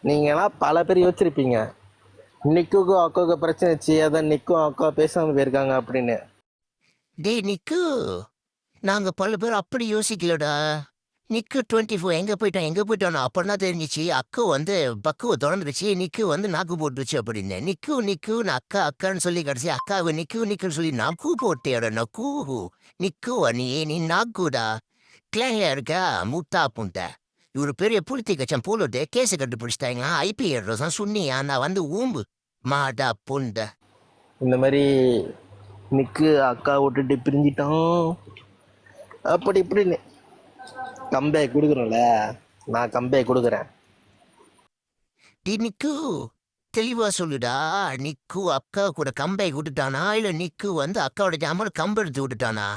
நீங்களாம் பல பேர் யோசிச்சிருப்பீங்க, நிக்குக்கும் அக்காவுக்கு பிரச்சனை ஆச்சு, அதான் நிக்கும் அக்கா பேசாம போயிருக்காங்க அப்படின்னு. டேய் நிக்கு, நாங்க பல பேர் அப்படி யோசிக்கலடா. நிக்கு 24 எங்க போயிட்டான் அப்பதான் தெரிஞ்சிச்சு. அக்கு வந்து பக்குவ தொடர்ந்துருச்சு. நிக்கு வந்து நாக்கு போட்டுருச்சு அப்படின்னு. நிக்கு நிக்குன்னு அக்கா அக்கான்னு சொல்லி கடைசி அக்காவை நிக்குன்னு சொல்லி நாக்கு போட்டேட நக்கு. நிக்கு நீ நாக்குடா. கிளையா இருக்கா முட்டா புண்ட. இவரு பெரிய புளுத்தி கச்சம் போலோட்டு கேஸை கண்டுபிடிச்சிட்டாங்களா. ஐபிஎல் சுண்ணியா நான் வந்து ஊம்பு மாடா புண்ட. இந்த மாதிரி நிக்கு அக்கா விட்டுட்டு பிரிஞ்சிட்டான் அப்படி இப்படின்னு கம்பேக் கொடுக்குறோம்ல. நான் கம்பேக் கொடுக்குறேன். டி நிக்கு தெளிவா சொல்லுடா. நிக்கு அக்கா கூட கம்பை விட்டுட்டானா இல்ல நிக்கு வந்து அக்காவோட ஜாமான் கம்பெடுத்து விட்டுட்டானா?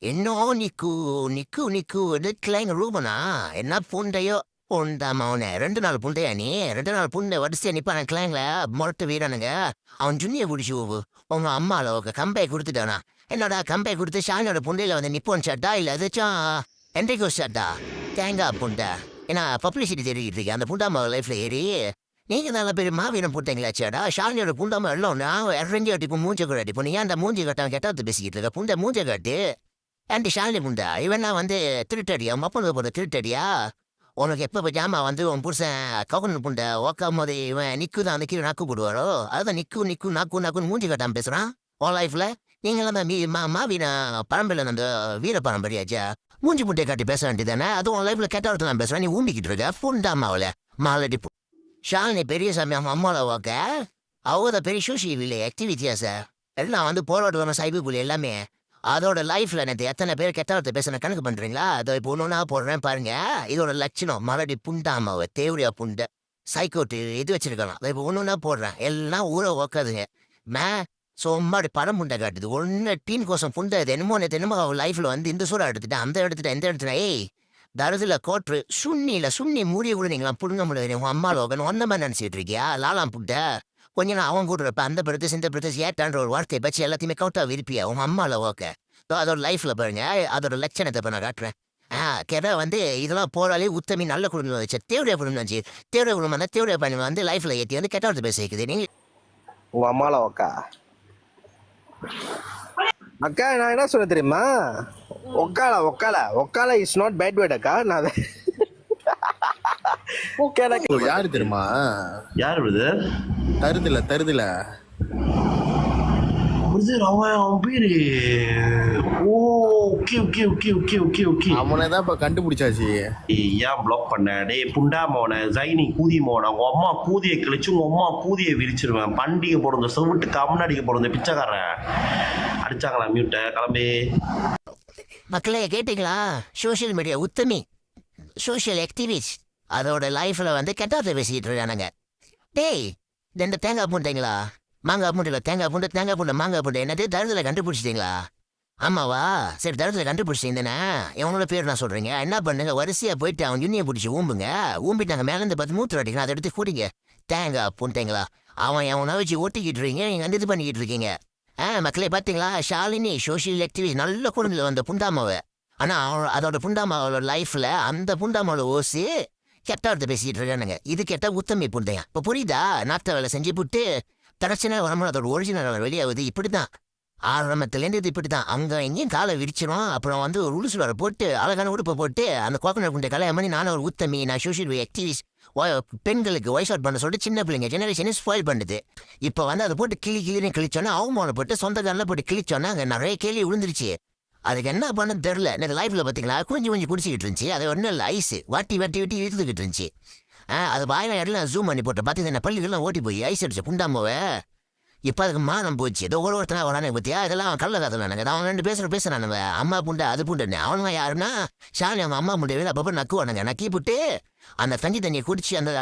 என்னோ நிக்கு நிக்கு நிக்கு கிளைங்க ரூபனா என்ன புண்டையோ புண்டாம அவனை 2 நாள் புண்டையா நீ 2 நாள் புண்டை வடிசியா நிப்பான கிளைங்கள முரட்டு வீரானுங்க. அவன் ஜுன்னிய பிடிச்சி உங்க அம்மால கம்பை கொடுத்துட்டானா? என்னடா கம்பை கொடுத்து ஷானோட புண்டையில வந்து நிப்போன்னு சாட்டா இல்ல எதாச்சும் என்றைக்கோ சாட்டா தேங்காய் புண்டை. ஏன்னா பப்ளிசிட்டி தெரிவிட்டு இருக்கு அந்த புண்டாம லைஃப்ல ஏறி நீங்க நல்ல பேர் மாவீரம் போட்டீங்களாச்சாடா. ஷாலினியோட புண்டாம எல்லாம் நான் இறங்கி அடிப்போம் மூஞ்ச கூட அடிப்போம். நீ ஏன் அந்த மூஞ்சி கட்டான் கெட்டாத்து பேசிக்கிட்டு இருக்க புண்டை மூஞ்ச காட்டு. ஏன்டி ஷாலினி புண்டா இவன் நான் வந்து திருட்டடியா மப்பனது போற திருட்டடியா? உனக்கு எப்போ ஜாமா வந்து உன் புருஷன் கவுன் புண்டை ஓக்காம போது இவன் நிக்கு தான் அந்த கீழே நாக்கு போடுவாரோ அதுதான் நிக்கு நிக்கு நாக்கு நாக்குன்னு மூஞ்சி கட்டாம பேசுறான். உன் லைஃப்ல நீங்களாம் தான் மாவீர பரம்பரையில் அந்த வீர பரம்பரையாச்சா மூஞ்சி முட்டையை காட்டி பேச வேண்டியதானே? அதுவும் உன் லைஃப்ல கெட்ட ஒருத்தர் நான் பேசுறேன். நீ ஊம்பிக்கிட்டு இருக்க புண்டாமாவில் மாலடி ஷாலினி பெரிய சாமி அவங்க அம்மாவை ஓக்க அவங்க பெரிய சோசியல் ஆக்டிவிட்டியா சார் எல்லாம் வந்து போராடுவாங்க சைபர் எல்லாமே. அதோட லைஃப்ல நேற்று எத்தனை பேர் கெட்ட வார்த்தை பேச கணக்கு பண்றீங்களா? அதை இப்போ ஒன்று போடுறேன் பாருங்க. இதோட லட்சணம் மறுபடி புண்டாமாவை தேவரியா புண்டை சைக்கோட்டு இது வச்சிருக்கலாம். அதை இப்போ ஒன்று போடுறேன் எல்லாம் ஊற ஓக்காதுங்க. மே சும்மாடி படம் புண்டை காட்டுது ஒன்று டீன் கோசம் புண்டை இது என்னமோ அவள் லைஃப்ல வந்து இந்த சூறா எடுத்துட்டேன் அந்த எடுத்துட்டேன் எந்த எடுத்துட்டேன். ஏய் தரதுல கோட்ரு சுண்ணி மூடிய கூட நீங்களாம் புடுங்க முடியாது. உன் அம்மா லோகன் ஒன்ன மாதிரி நினைச்சிட்டு இருக்கியா? லாலாம் புட்ட கொஞ்ச நாள் அவன் கூட இருப்ப அந்த பிரதேசம் இந்த பிரதேசம் ஏட்டான்ற ஒரு வார்த்தையை பச்சு எல்லாத்தையுமே கவுட்டா விருப்பியா உன் அம்மால ஓக்க. அதோட லைஃப்ல பாருங்க அதோட லட்சணத்தை இப்ப நான் காட்டுறேன். கெட வந்து இதெல்லாம் போராளி உத்தமி நல்ல குடும்பம் வச்சு தேவையா குடும்பம் வச்சு தேவையா குடும்பம் தான் தேவையா பண்ணி வந்து லைஃப்ல ஏற்றி வந்து கெட்ட வார்த்தை பேச வைக்குது. நீங்க உங்க அம்மால அக்கா அக்கா நான் என்ன சொல்ல தெரியுமா? ஒக்கால இஸ் நாட் பேட் வேர்ட் அக்கா. நான் யாரு தெரியுமா? யாரு பிரதர்? தருதுல பிரதர் அவன் பேரு. Oh okay okay okay okay okay okay அவனை தான் இப்ப கண்டுபிடிச்சாச்சு. ஏன் பிளாக் பண்ண? டேய் புண்டா மோன ஜைனி கூதி மோன உங்க அம்மா கூதியை கிழிச்சு உங்க அம்மா கூதியை விரிச்சிருவேன். பண்டிகை போடுற செவிட்டு கம்னாடிக்க போடுற பிச்சைக்காரன் அடிச்சாங்களா மியூட்ட கிளம்பி. மக்களே கேட்டீங்களா? சோசியல் மீடியா உத்தமி சோசியல் ஆக்டிவிஸ்ட் அதோட லைஃப்ல வந்து கெட்டாத பேசிக்கிட்டு இருக்கானுங்க. டேய் இந்த தேங்காய் பூண்டைங்களா மாங்காய் பூண்டில் தேங்காய் பூண்டை மாங்காய் பூண்டை என்னது தரத்தில் கண்டுபிடிச்சிட்டீங்களா? ஆமாவா? சரி தரத்தில் கண்டுபிடிச்சிட்டீங்கண்ணா எவனோட பேர் நான் சொல்கிறீங்க. என்ன பண்ணுங்க வரிசையாக போயிட்டு அவன் யுனியை பிடிச்சி ஊம்புங்க. ஊம்பிட்டாங்க மேலேருந்து பார்த்து மூத்து அடிக்கணும் அதை எடுத்து கூட்டிங்க. தேங்காய் பூண்டைங்களா அவன் எவனை வச்சு ஓட்டிக்கிட்டு இருக்கீங்க நீங்கள் இது பண்ணிக்கிட்டு இருக்கீங்க. மக்களே பார்த்தீங்களா? ஷாலினி சோசியல் ஆக்டிவிஸ்ட் நல்ல குடும்பத்தில் வந்த புண்டாமாவை. ஆனால் அதோட புண்டாமாவோட லைஃப்பில் அந்த புண்டாமாவோட ஓசி கெட்ட வார்த்தை பேசிக்கிட்டு இருக்கானுங்க. இது கெட்ட உத்தமி புண்டையா? இப்போ புரியுதா? நாட்டை வேலை செஞ்சு போட்டு தரச்சினா வரணும் அதோட ஒரிஜினல் வெளியாகுது. இப்படி தான் ஆரம்பத்துலேருந்து இது இப்படி தான். அங்கே எங்கேயும் காலை விரிச்சிடும். அப்புறம் வந்து ஒரு உளுசு வர போட்டு அழகான உடுப்பை போட்டு அந்த கோகனட் புண்டை கல்யாணம் பண்ணி நானும் ஒரு உத்தமி நான் சோசியல் ஆக்டிவிஸ்ட் பெண்களுக்கு வாய்ஸ் அவுட் பண்ண சொல்லிட்டு சின்ன பிள்ளைங்க ஜெனரேஷனே ஸ்பாயில் பண்ணுது. இப்போ வந்து அதை போட்டு கிளின்னு கிழிச்சோன்னா அவமானம் போட்டு சொந்த காலில் போட்டு கிழிச்சோன்னா அங்கே நிறைய கேள்வி விழுந்துருச்சு. அதுக்கு என்ன பண்ண தெரில. இந்த லைஃப்ல பார்த்தீங்களா கொஞ்சம் குடிச்சிக்கிட்டு இருந்துச்சு. அது ஒன்றும் இல்லை ஐஸ் வாட்டி இழுத்துக்கிட்டு இருந்துச்சு. அது வாயில இடலாம் ஜூம் பண்ணி போட்டு பார்த்தீங்கன்னா பள்ளிகள்லாம் ஓட்டி போய் ஐஸ் அடிச்சு புண்டாமோவை. இப்போ அதுக்கு மானம் போச்சு. ஏதோ ஒருத்தனா வரானே பத்தியா இதெல்லாம் கல்ல கதை. அவன் 2 பேசுறானுவ அம்மா புண்டை அது புண்டுன்னு. அவனுங்க யாருன்னா ஷாலி அவங்க அம்மா புண்டை அப்பப்போ நக்குவானுங்க. நக்கி போட்டு அந்த தண்ணியை குடிச்சு அந்த